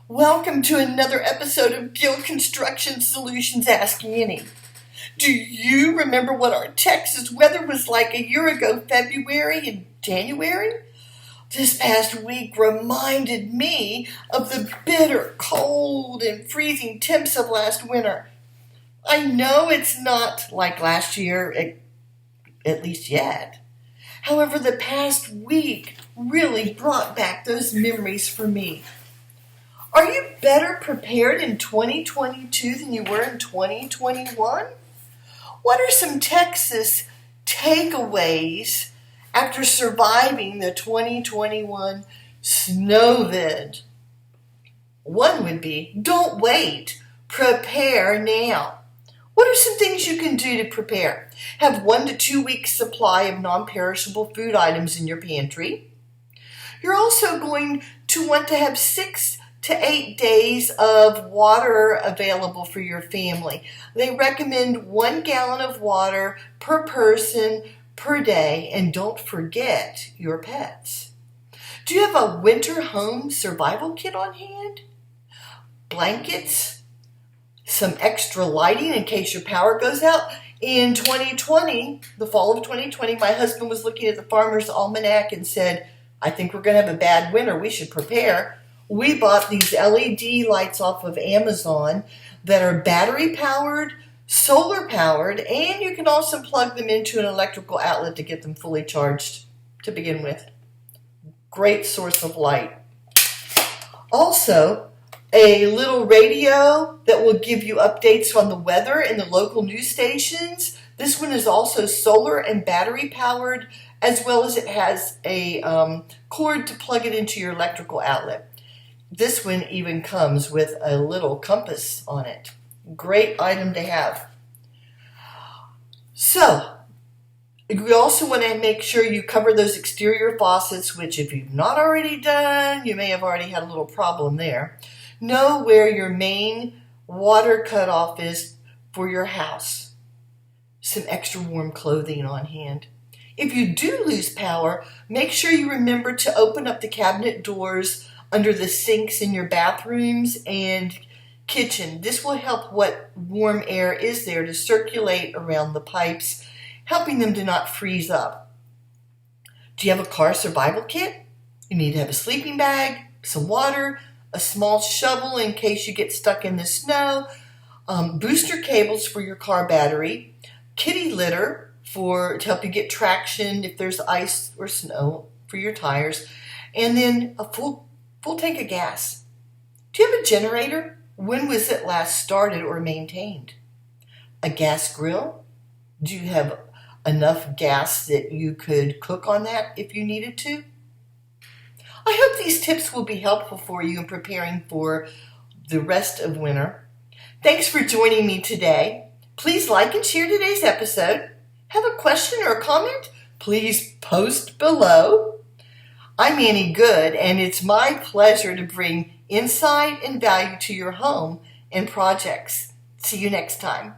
Welcome to another episode of Gill Construction Solutions Ask Annie. Do you remember what our Texas weather was like a year ago, February and January? This past week reminded me of the bitter, cold, and freezing temps of last winter. I know it's not like last year, at least yet. However, the past week really brought back those memories for me. Are you better prepared in 2022 than you were in 2021? What are some Texas takeaways after surviving the 2021 SNOVID? One would be, don't wait, prepare now. What are some things you can do to prepare? Have 1 to 2 weeks supply of non-perishable food items in your pantry. You're also going to want to have 6 to 8 days of water available for your family. They recommend 1 gallon of water per person per day, and don't forget your pets. Do you have a winter home survival kit on hand? Blankets? Some extra lighting in case your power goes out. In 2020, the fall of 2020, my husband was looking at the Farmer's Almanac and said, I think we're going to have a bad winter. We should prepare. We bought these LED lights off of Amazon that are battery powered, solar powered, and you can also plug them into an electrical outlet to get them fully charged to begin with. Great source of light. Also, a little radio that will give you updates on the weather in the local news stations. This one is also solar and battery powered, as well as it has a cord to plug it into your electrical outlet. This one even comes with a little compass on it. Great item to have. So, you also want to make sure you cover those exterior faucets, which if you've not already done, you may have already had a little problem there. Know where your main water cutoff is for your house. Some extra warm clothing on hand. If you do lose power, make sure you remember to open up the cabinet doors under the sinks in your bathrooms and kitchen. This will help what warm air is there to circulate around the pipes, helping them to not freeze up. Do you have a car survival kit? You need to have a sleeping bag, some water, a small shovel in case you get stuck in the snow, booster cables for your car battery, kitty litter to help you get traction if there's ice or snow for your tires, and then a full tank of gas. Do you have a generator? When was it last started or maintained? A gas grill? Do you have enough gas that you could cook on that if you needed to? I hope these tips will be helpful for you in preparing for the rest of winter. Thanks for joining me today. Please like and share today's episode. Have a question or a comment? Please post below. I'm Annie Good, and it's my pleasure to bring insight and value to your home and projects. See you next time.